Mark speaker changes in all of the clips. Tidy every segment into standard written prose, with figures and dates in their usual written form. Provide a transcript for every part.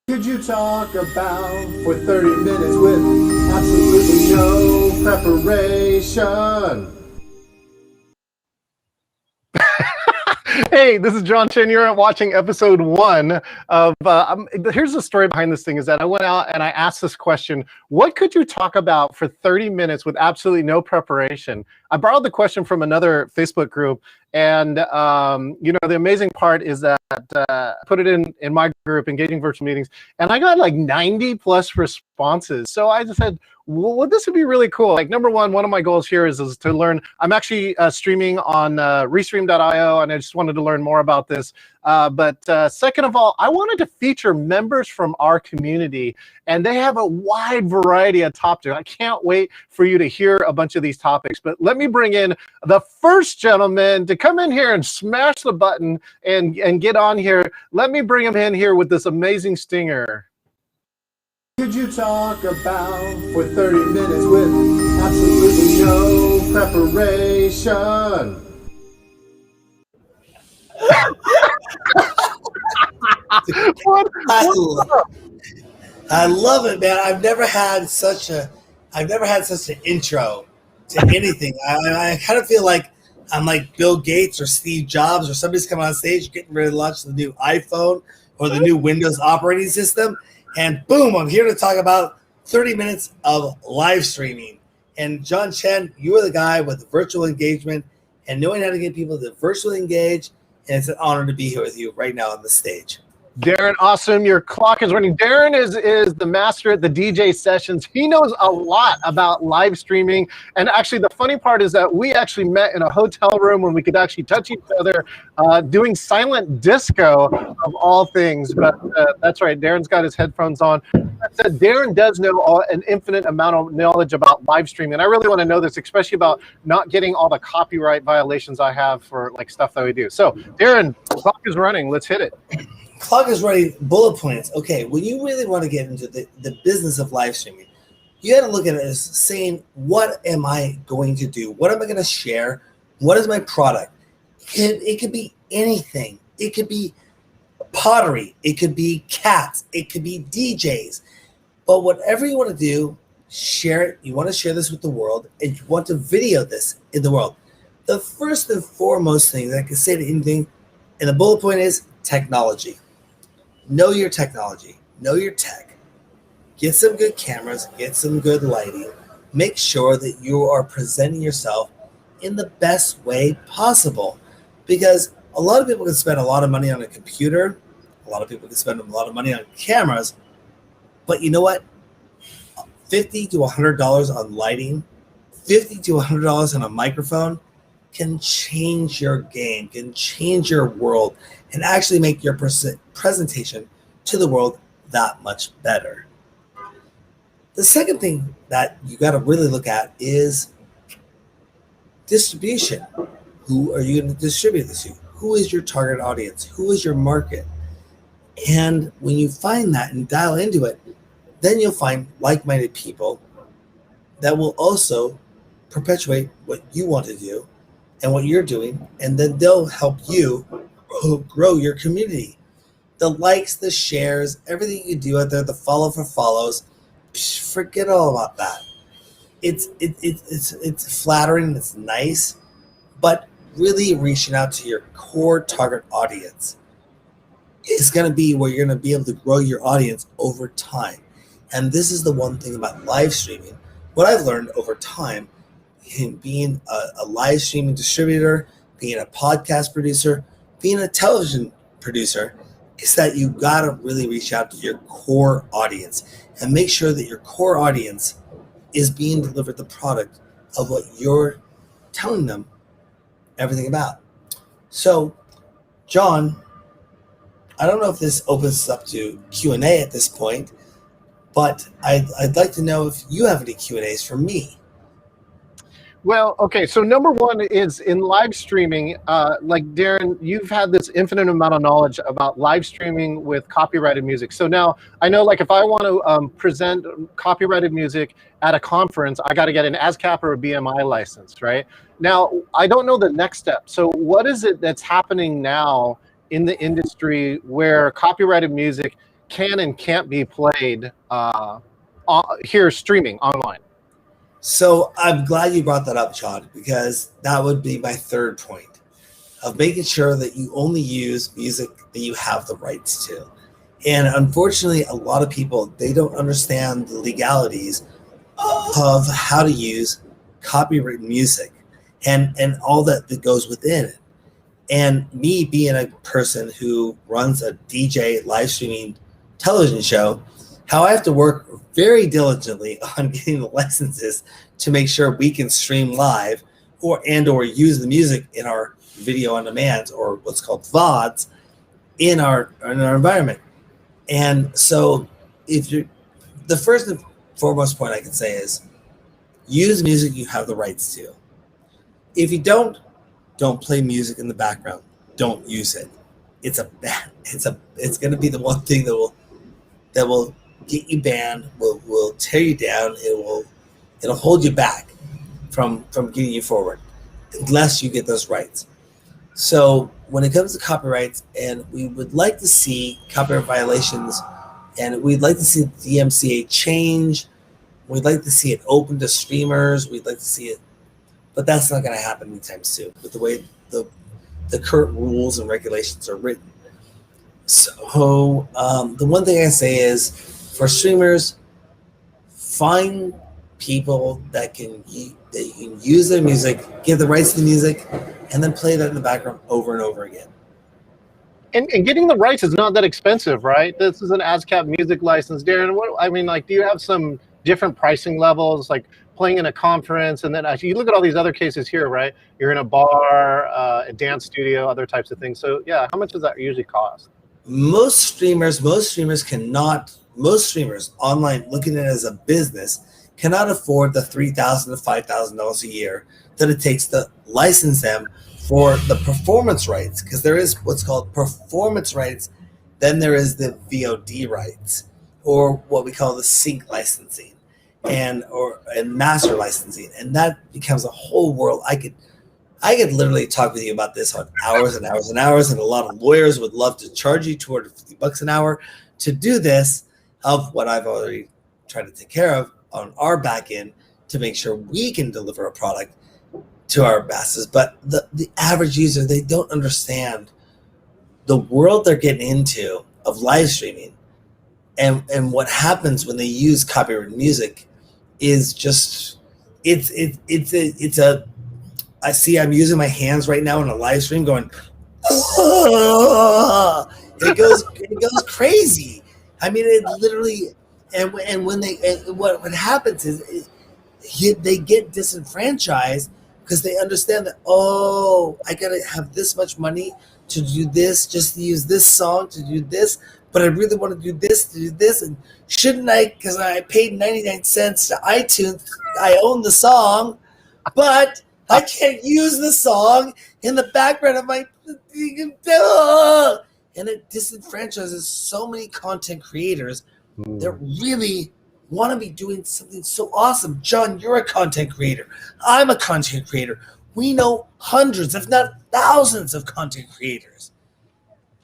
Speaker 1: Could you talk about for 30 minutes with absolutely no preparation?
Speaker 2: Hey, this is John Chen. You're watching episode 1 of. Here's the story behind this thing: is that I went out and I asked this question: what could you talk about for 30 minutes with absolutely no preparation? I borrowed the question from another Facebook group, and the amazing part is that I put it in my group, Engaging Virtual Meetings, and I got like 90 plus responses. So I just said, well, this would be really cool. Like, number one of my goals here is to learn. I'm actually streaming on restream.io, and I just wanted to learn more about this. But second of all, I wanted to feature members from our community, and they have a wide variety of topics. I can't wait for you to hear a bunch of these topics. But let me bring in the first gentleman to come in here and smash the button and get on here. Let me bring him in here with this amazing stinger.
Speaker 1: Could you talk about for 30 minutes with absolutely no preparation?
Speaker 3: I love it, man. I've never had such an intro to anything. I kind of feel like I'm like Bill Gates or Steve Jobs, or somebody's coming on stage getting ready to launch the new iPhone or the new Windows operating system, and boom, I'm here to talk about 30 minutes of live streaming. And John Chen, you are the guy with the virtual engagement and knowing how to get people to virtually engage, and it's an honor to be here with you right now on the stage.
Speaker 2: Darren, awesome. Your clock is running. Darren is the master at the DJ sessions. He knows a lot about live streaming. And actually, the funny part is that we actually met in a hotel room when we could actually touch each other, doing silent disco of all things. But that's right. Darren's got his headphones on. That said, Darren does know an infinite amount of knowledge about live streaming. And I really want to know this, especially about not getting all the copyright violations I have for like stuff that we do. So, Darren, clock is running. Let's hit it.
Speaker 3: Clock is running. Bullet points. Okay, when you really want to get into the business of live streaming, you got to look at it as saying, what am I going to do? What am I going to share? What is my product? It could be anything. It could be pottery. It could be cats. It could be DJs. But whatever you want to do, share it. You want to share this with the world, and you want to video this in the world. The first and foremost thing that I can say to anything in the bullet point is technology. Know your technology, know your tech, get some good cameras, get some good lighting, make sure that you are presenting yourself in the best way possible, because a lot of people can spend a lot of money on a computer, a lot of people can spend a lot of money on cameras, but you know what? $50 to $100 on lighting, $50 to $100 on a microphone can change your game, can change your world, and actually make your presentation to the world that much better. The second thing that you got to really look at is distribution. Who are you going to distribute this to? Who is your target audience? Who is your market? And when you find that and dial into it, then you'll find like-minded people that will also perpetuate what you want to do and what you're doing, and then they'll help you grow your community. The likes, the shares, everything you do out there, the follow for follows, forget all about that. It's flattering, it's nice, but really reaching out to your core target audience is going to be where you're going to be able to grow your audience over time. And this is the one thing about live streaming. What I've learned over time in being a live streaming distributor, being a podcast producer, being a television producer, is that you got to really reach out to your core audience and make sure that your core audience is being delivered the product of what you're telling them everything about. So, John, I don't know if this opens up to Q&A at this point, but I'd like to know if you have any Q&As for me.
Speaker 2: Well, okay, so number one is in live streaming, like Darren, you've had this infinite amount of knowledge about live streaming with copyrighted music. So now I know, like, if I want to present copyrighted music at a conference, I got to get an ASCAP or a BMI license, right? Now, I don't know the next step. So what is it that's happening now in the industry where copyrighted music can and can't be played here streaming online?
Speaker 3: So I'm glad you brought that up, John, because that would be my third point of making sure that you only use music that you have the rights to. And unfortunately, a lot of people, they don't understand the legalities of how to use copyright music and all that goes within it. And me being a person who runs a DJ live streaming television show, how I have to work very diligently on getting the licenses to make sure we can stream live or use the music in our video on demand, or what's called VODs, in our environment. And so the first and foremost point I can say is use music you have the rights to. If you don't play music in the background. Don't use it. It's going to be the one thing that will get you banned, will tear you down. It'll hold you back from getting you forward unless you get those rights. So when it comes to copyrights, and we would like to see copyright violations, and we'd like to see the DMCA change. We'd like to see it open to streamers. We'd like to see it, but that's not going to happen anytime soon with the way the current rules and regulations are written. So the one thing I say is, for streamers, find people that can use their music, give the rights to the music, and then play that in the background over and over again.
Speaker 2: And getting the rights is not that expensive, right? This is an ASCAP music license, Darren. Do you have some different pricing levels, like playing in a conference, and then you look at all these other cases here, right? You're in a bar, a dance studio, other types of things. So yeah, how much does that usually cost? Most streamers online, looking at it as a business, cannot afford the $3,000 to $5,000 a year that it takes to license them for the performance rights, because there is what's called performance rights, then there is the VOD rights, or what we call the sync licensing and master licensing, and that becomes a whole world. I could literally talk with you about this on hours and hours and hours, and a lot of lawyers would love to charge you $250 an hour to do this, of what I've already tried to take care of on our back end to make sure we can deliver a product to our masses. But the average user, they don't understand the world they're getting into of live streaming, and what happens when they use copyrighted music is just I see I'm using my hands right now in a live stream going, oh! it goes crazy. I mean, it literally, and when what happens is they get disenfranchised because they understand that, oh, I gotta have this much money to do this, just to use this song to do this, but I really want to do this, and shouldn't I? Because I paid 99 cents to iTunes, I own the song, but I can't use the song in the background of my, and it disenfranchises so many content creators that really want to be doing something so awesome. John, you're a content creator. I'm a content creator. We know hundreds, if not thousands, of content creators.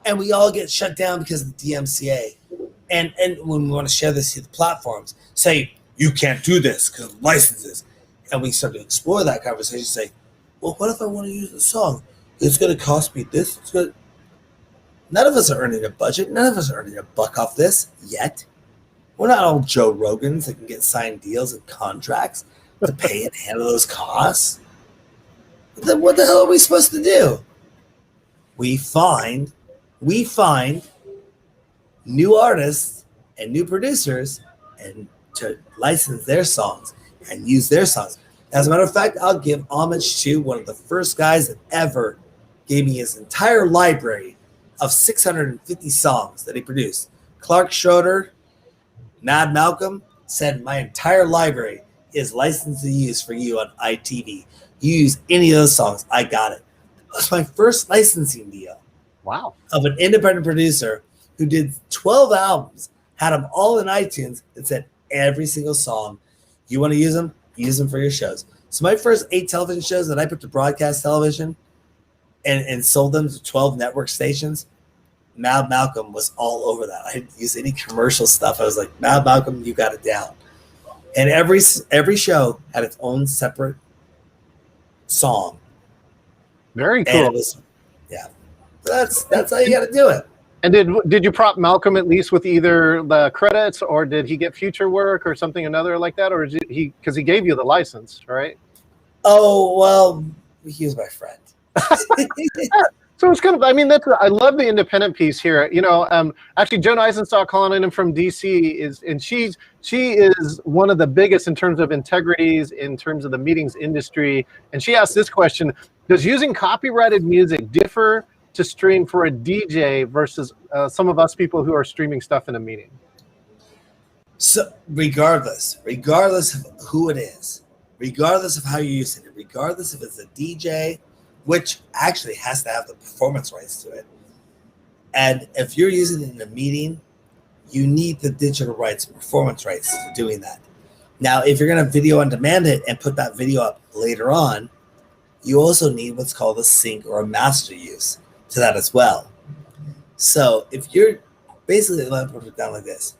Speaker 2: And we all get shut down because of the DMCA. And when we want to share this to the platforms, say, you can't do this because of licenses. And we start to explore that conversation, say, well, what if I want to use the song? It's going to cost me this. None of us are earning a budget. None of us are earning a buck off this yet. We're not all Joe Rogans that can get signed deals and contracts to pay and handle those costs. Then what the hell are we supposed to do? We find new artists and new producers and to license their songs and use their songs. As a matter of fact, I'll give homage to one of the first guys that ever gave me his entire library of 650 songs that he produced. Clark Schroeder, Mad Malcolm, said my entire library is licensed to use for you on ITV. You use any of those songs, I got it. That was my first licensing deal. Wow.
Speaker 3: Of an independent producer who did 12 albums, had them all in iTunes, and said every single song, you want to use them for your shows. So my first 8 television shows that I put to broadcast television and sold them to 12 network stations, Mad Malcolm was all over that. I didn't use any commercial stuff. I was like, Mad Malcolm, you got it down. And every show had its own separate song.
Speaker 2: Very cool.
Speaker 3: And it was, yeah. That's how you got to do it.
Speaker 2: And did you prop Malcolm at least with either the credits, or did he get future work or something another like that, or did he, because he gave you the license, right?
Speaker 3: Oh, well, he was my friend.
Speaker 2: So it's kind of, I mean, I love the independent piece here. You know, actually, Joan Eisenstock, calling in from DC, she is one of the biggest in terms of integrities, in terms of the meetings industry. And she asked this question: does using copyrighted music differ to stream for a DJ versus some of us people who are streaming stuff in a meeting?
Speaker 3: So regardless of who it is, regardless of how you're using it, regardless if it's a DJ, which actually has to have the performance rights to it. And if you're using it in a meeting, you need the digital rights, performance rights to doing that. Now, if you're going to video on demand it and put that video up later on, you also need what's called a sync or a master use to that as well. So if you're basically, let me put it down like this.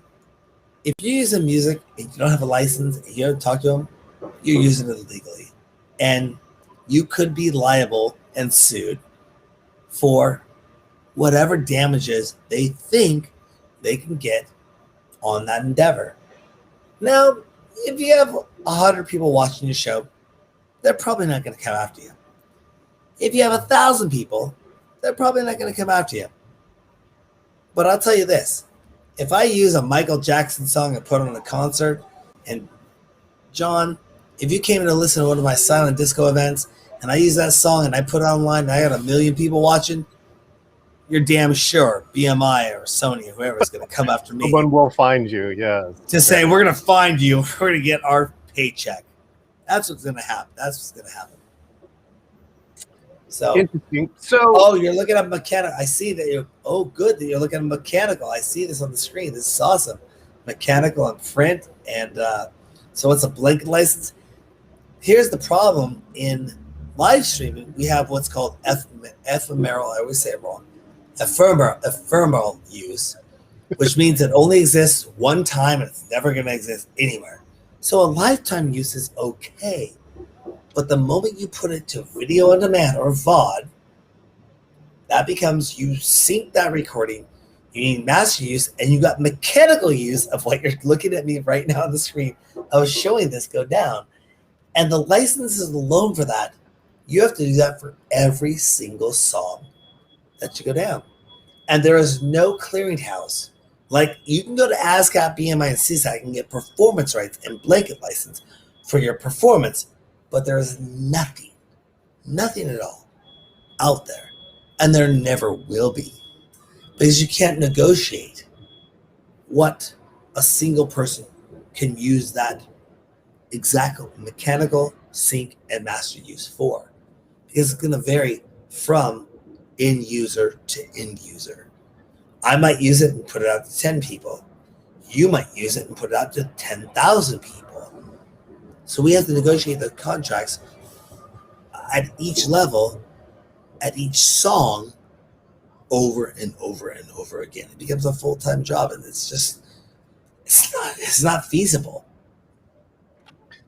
Speaker 3: If you're using music and you don't have a license and you don't talk to them, you're using it illegally. And you could be liable and sued for whatever damages they think they can get on that endeavor. Now, if you have 100 people watching your show, they're probably not going to come after you. If you have 1,000 people, they're probably not going to come after you. But I'll tell you this. If I use a Michael Jackson song and put on a concert, and John, if you came in to listen to one of my silent disco events and I use that song and I put it online and I got 1 million people watching, you're damn sure BMI or Sony or whoever is going to come after me.
Speaker 2: Someone will find you, yeah.
Speaker 3: To say, we're going to find you. We're going to get our paycheck. That's what's going to happen. That's what's going to happen. So
Speaker 2: interesting. So,
Speaker 3: oh, you're looking at mechanical. I see that you're, oh, good that you're looking at mechanical. I see this on the screen. This is awesome. Mechanical and print. And so it's a blanket license. Here's the problem in live streaming. We have what's called ephemeral. I always say it wrong. Ephemeral use, which means it only exists one time and it's never going to exist anywhere. So a lifetime use is okay. But the moment you put it to video on demand or VOD, that becomes, you sync that recording, you need master use, and you got mechanical use of what you're looking at me right now on the screen. I was showing this go down. And the licenses alone for that, you have to do that for every single song that you go down. And there is no clearinghouse. Like, you can go to ASCAP, BMI, and CSAC and get performance rights and blanket license for your performance, but there is nothing at all out there. And there never will be. Because you can't negotiate what a single person can use that exact mechanical, sync, and master use for. Because it's going to vary from end user to end user. I might use it and put it out to 10 people. You might use it and put it out to 10,000 people. So we have to negotiate the contracts at each level, at each song, over and over and over again. It becomes a full-time job, and it's not feasible.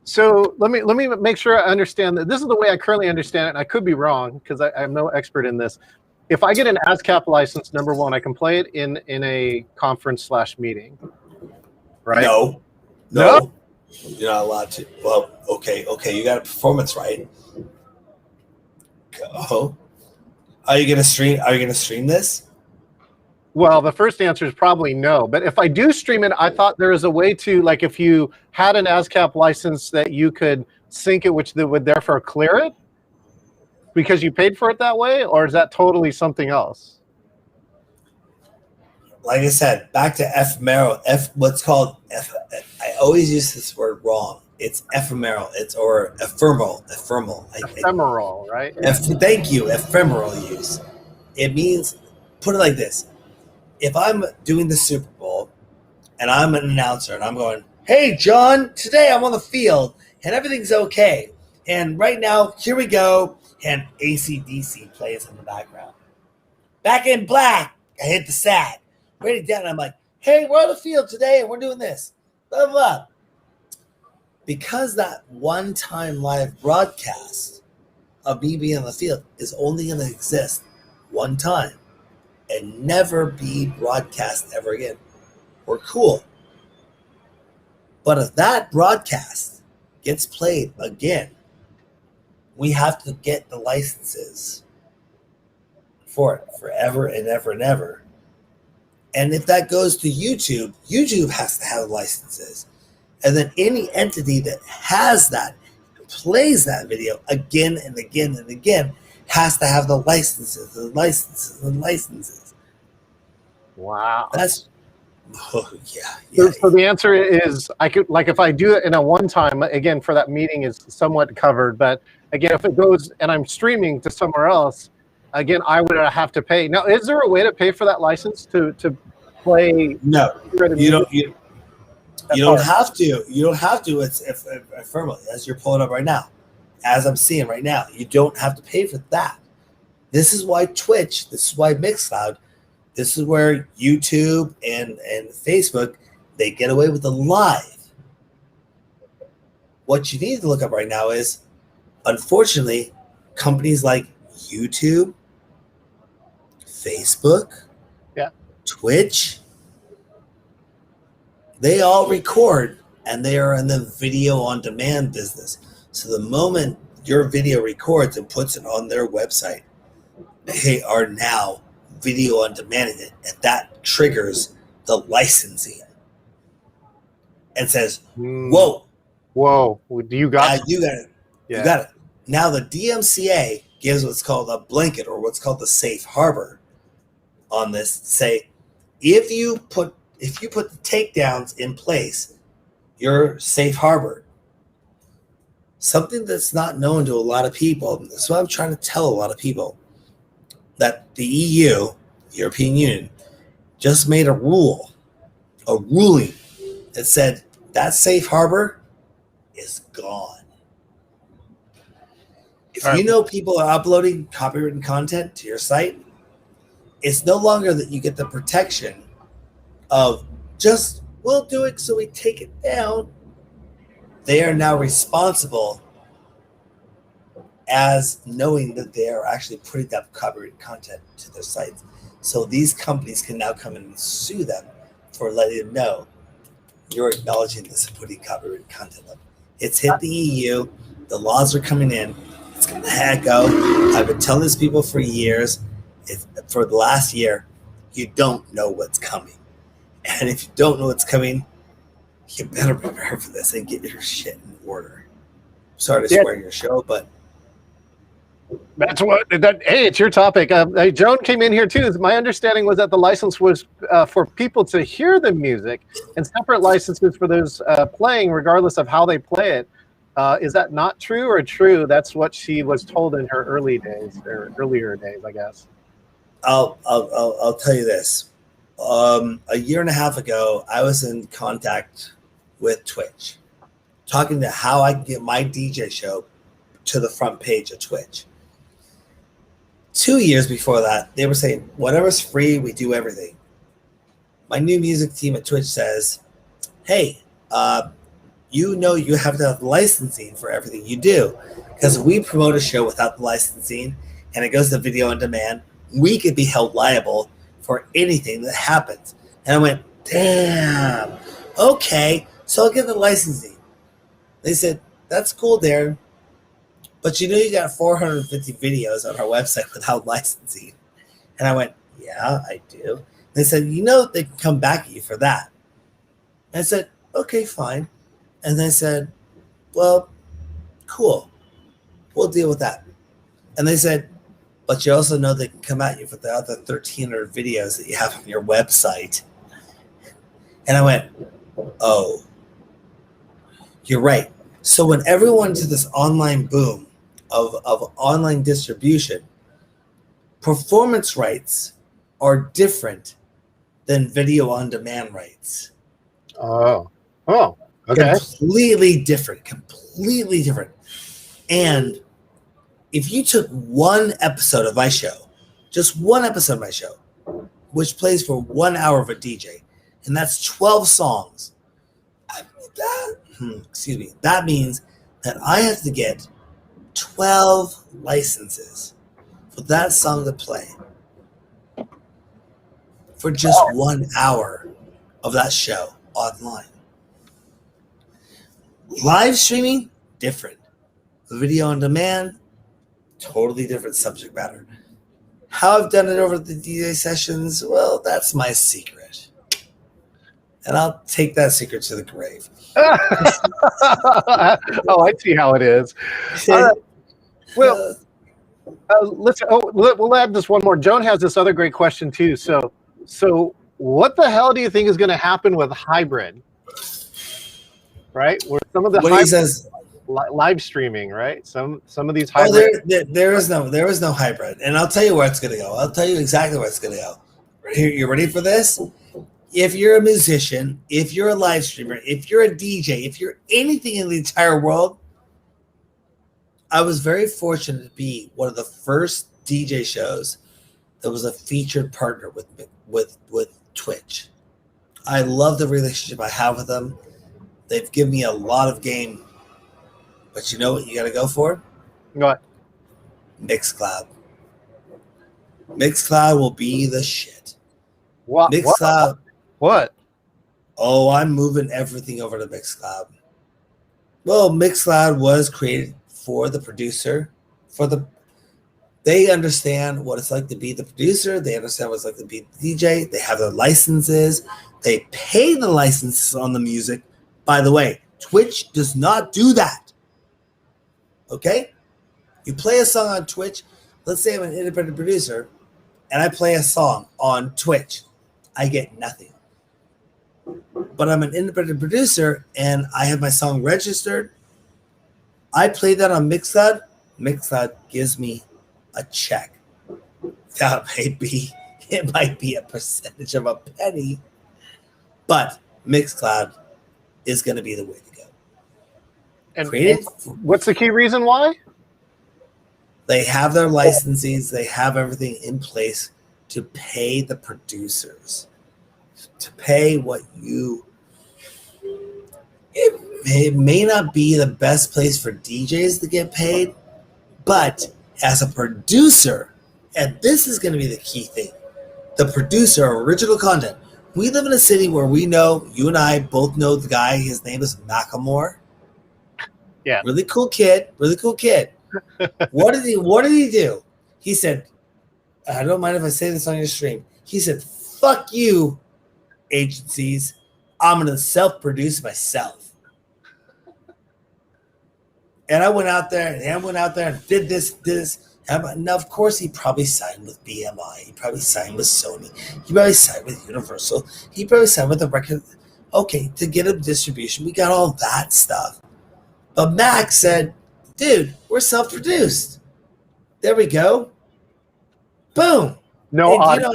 Speaker 2: So let me make sure I understand that. This is the way I currently understand it, and I could be wrong because I'm no expert in this. If I get an ASCAP license, number one, I can play it in a conference/meeting, right?
Speaker 3: No. You're not allowed to. Well, okay, you got a performance right. Go. Are you gonna stream this?
Speaker 2: Well, the first answer is probably no. But if I do stream it, I thought there was a way to, like, if you had an ASCAP license, that you could sync it, which would therefore clear it because you paid for it that way, or is that totally something else?
Speaker 3: Like I said, back to ephemeral. What's called I always use this word wrong. It's ephemeral. Or ephemeral.
Speaker 2: Ephemeral, right?
Speaker 3: Thank you. Ephemeral use. It means, put it like this. If I'm doing the Super Bowl and I'm an announcer and I'm going, hey, John, today I'm on the field and everything's okay. And right now, here we go. And AC/DC plays in the background. Back in black, I hit the SAG, write it down. I'm like, hey, we're on the field today and we're doing this. Blah, blah, blah. Because that one-time live broadcast of me being on the field is only going to exist one time and never be broadcast ever again. We're cool. But if that broadcast gets played again, we have to get the licenses for it forever and ever and ever. And if that goes to YouTube, YouTube has to have licenses. And then any entity that has that, plays that video again and again and again, has to have the licenses and licenses and licenses.
Speaker 2: Wow.
Speaker 3: That's, oh, yeah.
Speaker 2: So the answer is, I could, like, if I do it in a one time, again, for that meeting is somewhat covered. But again, if it goes and I'm streaming to somewhere else, again, I would have to pay. Now, is there a way to pay for that license to play?
Speaker 3: No, you don't. You don't have to. You don't have to. It's firmly, as you're pulling up right now, as I'm seeing right now. You don't have to pay for that. This is why Twitch. This is why Mixcloud. This is where YouTube and Facebook, they get away with the live. What you need to look up right now is, unfortunately, companies like YouTube, Facebook, Twitch, they all record, and they are in the video on demand business. So the moment your video records and puts it on their website, they are now video on demanding it, and that triggers the licensing and says, whoa,
Speaker 2: You got
Speaker 3: you got it.
Speaker 2: Yeah.
Speaker 3: You got it. Now the DMCA gives what's called a blanket, or what's called the safe harbor on this. Say, if you put the takedowns in place, you're safe harbor. Something that's not known to a lot of people. That's what I'm trying to tell a lot of people. That the EU, European Union, just made a ruling that said that safe harbor is gone. If you know people are uploading copywritten content to your site, it's no longer that you get the protection of just, we'll do it so we take it down. They are now responsible as knowing that they are actually putting up copyrighted content to their sites. So these companies can now come in and sue them for letting them know you're acknowledging this and putting copyrighted content up. It's hit the EU. The laws are coming in. It's going to go. I've been telling these people for years. For the last year, you don't know what's coming. And if you don't know what's coming, you better prepare for this and get your shit in order. Sorry to swear your show, but
Speaker 2: that's hey, it's your topic. Joan came in here too. My understanding was that the license was for people to hear the music, and separate licenses for those playing, regardless of how they play it. Is that not true or true? That's what she was told in her earlier days, I guess.
Speaker 3: I'll tell you this. A year and a half ago, I was in contact with Twitch, talking to how I can get my DJ show to the front page of Twitch. 2 years before that, they were saying, whatever's free, we do everything. My new music team at Twitch says, hey, you have to have licensing for everything you do. Because if we promote a show without the licensing and it goes to video on demand, we could be held liable for anything that happens. And I went, damn, okay, so I'll get the licensing. They said, that's cool, Darren, but you got 450 videos on our website without licensing. And I went, yeah, I do. They said, they can come back at you for that. And I said, okay, fine. And they said, well, cool, we'll deal with that. And they said, but you also know they can come at you for the other 1,300 videos that you have on your website. And I went, oh, you're right. So when everyone to this online boom of online distribution, performance rights are different than video on demand rights.
Speaker 2: Oh, okay.
Speaker 3: Completely different. And if you took one episode of my show, just one episode of my show, which plays for 1 hour of a DJ, and that's 12 songs. That means that I have to get 12 licenses for that song to play for just 1 hour of that show online. Live streaming, different. Video on demand, totally different subject matter. How I've done it over the DJ sessions, well, that's my secret. And I'll take that secret to the grave.
Speaker 2: Oh, I see how it is. Well, we'll add this one more. Joan has this other great question too. So what the hell do you think is going to happen with hybrid? Right? Where some of the
Speaker 3: what he says,
Speaker 2: live streaming, right? Some of these hybrid.
Speaker 3: There is no hybrid, and I'll tell you where it's going to go. I'll tell you exactly where it's going to go. You ready for this? If you're a musician, if you're a live streamer, if you're a DJ, if you're anything in the entire world, I was very fortunate to be one of the first DJ shows that was a featured partner with Twitch. I love the relationship I have with them. They've given me a lot of game. But you know what you got to go for?
Speaker 2: What?
Speaker 3: Mixcloud. Mixcloud will be the shit.
Speaker 2: What?
Speaker 3: Mixcloud.
Speaker 2: What?
Speaker 3: Oh, I'm moving everything over to Mixcloud. Well, Mixcloud was created for the producer. They understand what it's like to be the producer. They understand what it's like to be the DJ. They have their licenses. They pay the licenses on the music. By the way, Twitch does not do that. Okay? You play a song on Twitch. Let's say I'm an independent producer and I play a song on Twitch. I get nothing. But I'm an independent producer and I have my song registered. I play that on Mixcloud. Mixcloud gives me a check. It might be a percentage of a penny, but Mixcloud is going to be the way to go.
Speaker 2: And what's the key reason why?
Speaker 3: They have their licenses. They have everything in place to pay the producers, to pay what you. It may not be the best place for DJs to get paid, but as a producer, and this is going to be the key thing, the producer of original content. We live in a city where we know, you and I both know the guy. His name is Macklemore.
Speaker 2: Yeah.
Speaker 3: Really cool kid. What did he do? He said, I don't mind if I say this on your stream. He said, fuck you, agencies. I'm going to self-produce myself. And I went out there and did this. Now, of course, he probably signed with BMI. He probably signed with Sony. He probably signed with Universal. He probably signed with the record. Okay, to get him distribution, we got all that stuff. But Mac said, dude, we're self-produced. There we go. Boom.
Speaker 2: No audio.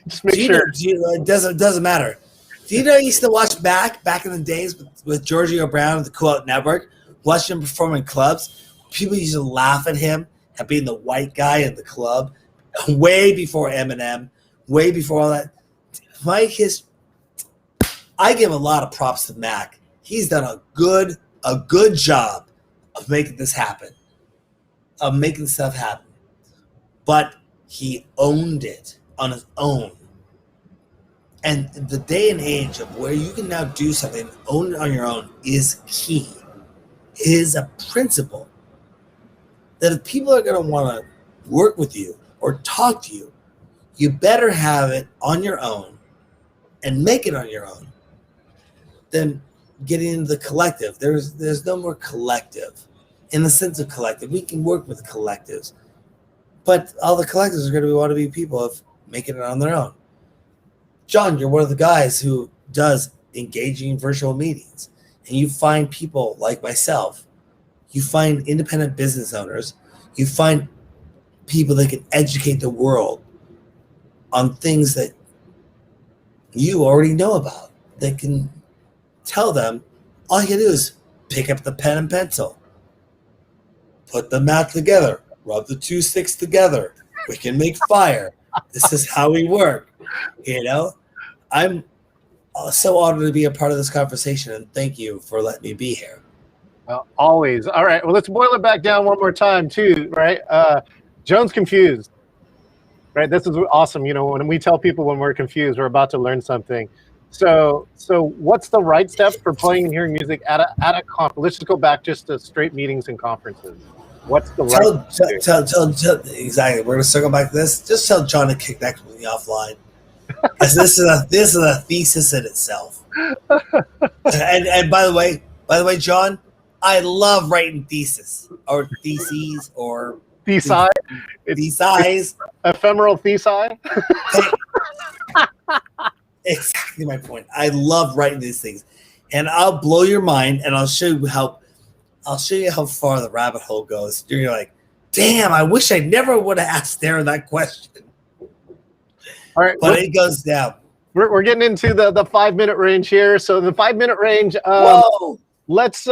Speaker 2: Just make sure.
Speaker 3: It doesn't matter. Do you know I used to watch back in the days with Giorgio Brown of the Cool Out Network, watch him perform in clubs? People used to laugh at him at being the white guy in the club, way before Eminem, way before all that. I give a lot of props to Mac. He's done a good job of making this happen, of making stuff happen. But he owned it on his own. And the day and age of where you can now do something and own it on your own is key. It is a principle that if people are going to want to work with you or talk to you, you better have it on your own and make it on your own than getting into the collective. There's no more collective in the sense of collective. We can work with collectives, but all the collectives are going to want to be people of making it on their own. John, you're one of the guys who does engaging virtual meetings, and you find people like myself. You find independent business owners. You find people that can educate the world on things that you already know about. That can tell them, all you can do is pick up the pen and pencil, put the math together, rub the two sticks together. We can make fire. This is how we work. You know, I'm so honored to be a part of this conversation, and thank you for letting me be here.
Speaker 2: Well, always. All right. Well, let's boil it back down one more time, too. Right. Joan's confused. Right. This is awesome. You know, when we tell people when we're confused, we're about to learn something. So what's the right steps for playing and hearing music at a conference? Let's just go back just to straight meetings and conferences. What's the right?
Speaker 3: Tell exactly. We're gonna circle back to this. Just tell John to kick that completely offline. Because this is a thesis in itself. And by the way, John, I love writing theses or theses or
Speaker 2: Thesi.
Speaker 3: theses.
Speaker 2: Ephemeral thesi.
Speaker 3: Exactly my point. I love writing these things, and I'll blow your mind, and I'll show you how far the rabbit hole goes. You're like, damn, I wish I never would have asked Darren that question.
Speaker 2: All right,
Speaker 3: but it goes down.
Speaker 2: We're getting into the 5-minute range here. So the 5-minute range. Let's.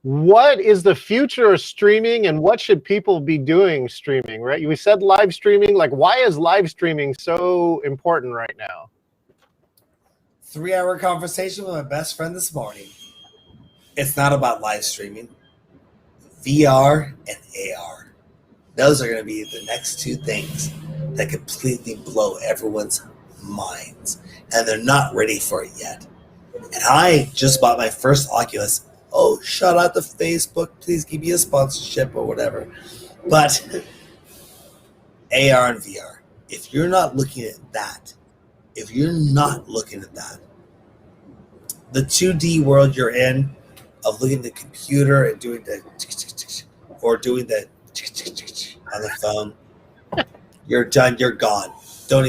Speaker 2: What is the future of streaming, and what should people be doing streaming? Right? We said live streaming. Like, why is live streaming so important right now?
Speaker 3: 3-hour conversation with my best friend this morning. It's not about live streaming. VR and AR. Those are going to be the next two things that completely blow everyone's minds. And they're not ready for it yet. And I just bought my first Oculus. Oh, shout out to Facebook. Please give me a sponsorship or whatever. But AR and VR. If you're not looking at that, the 2D world you're in, of looking at the computer and doing the on the phone, you're done. You're gone. Don't.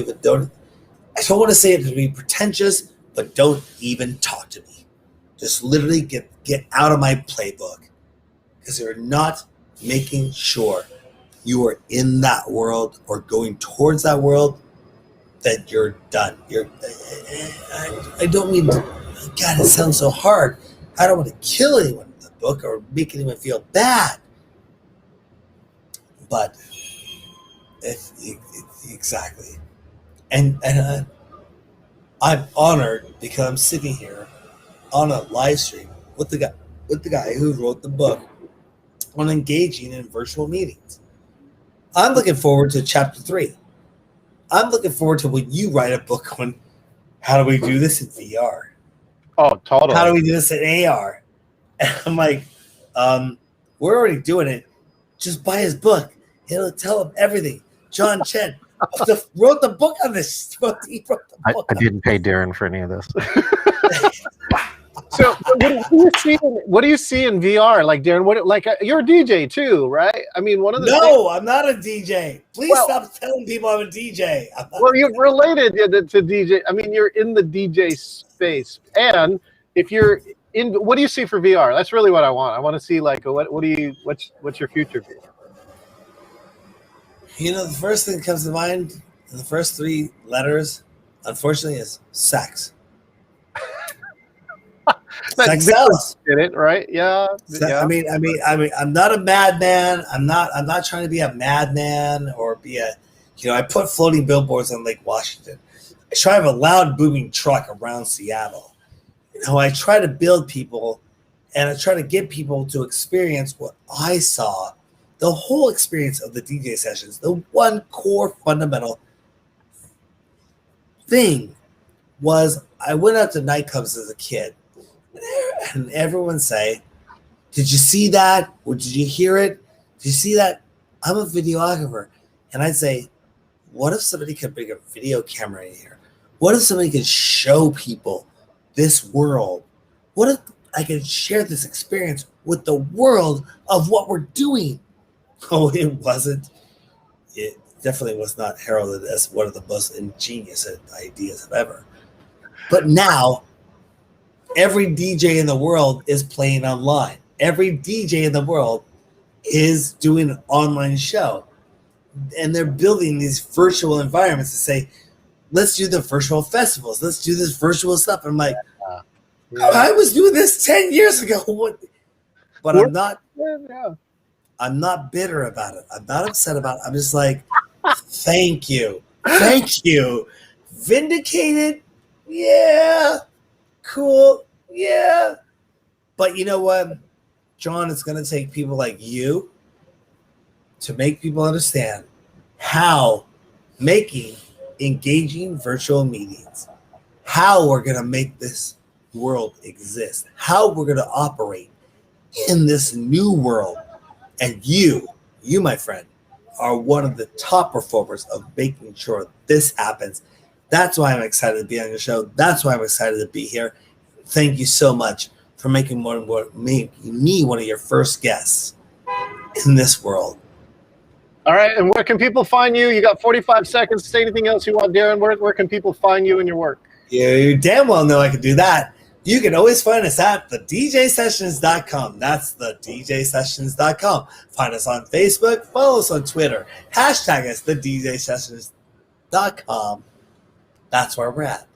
Speaker 3: I don't want to say it to be pretentious, but don't even talk to me. Just literally get out of my playbook, because you're not making sure you are in that world or going towards that world. That you're done. I don't mean to, God, it sounds so hard. I don't want to kill anyone in the book or make anyone feel bad. But exactly. And I'm honored because I'm sitting here on a live stream with the guy who wrote the book on engaging in virtual meetings. I'm looking forward to chapter 3. I'm looking forward to when you write a book on how do we do this in VR.
Speaker 2: Oh, totally.
Speaker 3: How do we do this in AR? And I'm like, we're already doing it. Just buy his book. It'll tell him everything. John Chen wrote the book on this. He wrote the book.
Speaker 2: I didn't pay Darren for any of this. So what do you see in VR? Like, Darren, you're a DJ too, right? I mean, one of the
Speaker 3: No, I'm not a DJ. Please stop telling people I'm a DJ.
Speaker 2: Well, you're related to DJ. I mean, you're in the DJ space. And if you're in, what do you see for VR? That's really what I want. I want to see what's your future VR?
Speaker 3: You know, the first thing that comes to mind, the first 3 letters, unfortunately, is sex. Sex sells.
Speaker 2: Did it right? Yeah.
Speaker 3: I mean, I'm not a madman. I'm not trying to be a madman or be a, I put floating billboards on Lake Washington. I drive a loud booming truck around Seattle. I try to build people, and I try to get people to experience what I saw, the whole experience of the DJ sessions. The one core fundamental thing was I went out to nightclubs as a kid, and everyone say, "Did you see that? Or did you hear it? Did you see that?" I'm a videographer, and I'd say, "What if somebody could bring a video camera in here? What if somebody could show people this world? What if I could share this experience with the world of what we're doing?" Oh, it wasn't. It definitely was not heralded as one of the most ingenious ideas ever. But now, every DJ in the world is playing online. Every DJ in the world is doing an online show. And they're building these virtual environments to say, let's do the virtual festivals. Let's do this virtual stuff. I'm like, I was doing this 10 years ago. But I'm not. I'm not bitter about it. I'm not upset about it. I'm just like, thank you. Thank you Vindicated? Yeah. Cool. Yeah. But you know what, John, it's going to take people like you to make people understand how making engaging virtual meetings, how we're going to make this world exist, how we're going to operate in this new world. And you, my friend, are one of the top performers of making sure this happens. That's why I'm excited to be on your show. That's why I'm excited to be here. Thank you so much for making me one of your first guests in this world.
Speaker 2: All right, and where can people find you? You got 45 seconds to say anything else you want, Darren. Where can people find you and your work?
Speaker 3: You damn well know I can do that. You can always find us at thedjsessions.com. That's thedjsessions.com. Find us on Facebook. Follow us on Twitter. Hashtag us thedjsessions.com. That's where we're at.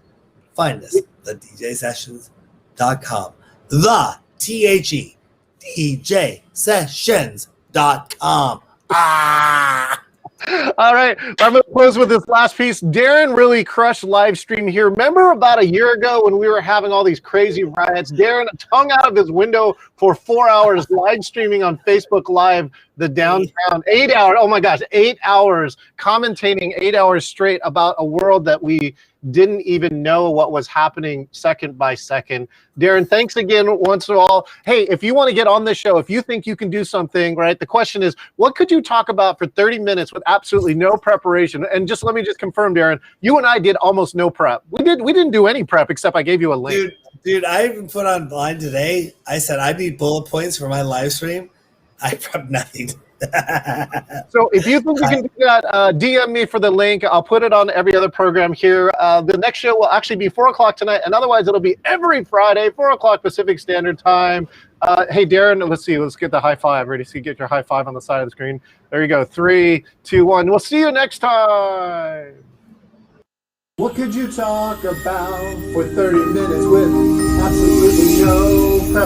Speaker 3: Find us, thedjsessions.com. The THE DJsessions.com.
Speaker 2: All right, I'm going to close with this last piece. Darren really crushed live stream here. Remember about a year ago when we were having all these crazy riots? Darren hung out of his window for 4 hours live streaming on Facebook Live, the downtown. 8 hours. Oh my gosh, 8 hours commentating 8 hours straight about a world that we didn't even know what was happening second by second. Darren, thanks again once and all. Hey, if you want to get on this show, if you think you can do something, right, the question is, what could you talk about for 30 minutes with absolutely no preparation? And just let me just confirm, Darren, you and I did almost no prep. We didn't do any prep except I gave you a link.
Speaker 3: Dude, I even put online today, I said I need bullet points for my live stream. I prepped nothing.
Speaker 2: So if you think you can do that, DM me for the link. I'll put it on every other program here. The next show will actually be 4 o'clock tonight, and otherwise it'll be every Friday, 4 o'clock Pacific Standard Time. Hey, Darren, let's see. Let's get the high five. Ready? See, get your high five on the side of the screen. There you go. 3, 2, 1. We'll see you next time.
Speaker 1: What could you talk about for 30 minutes with absolutely no preparation?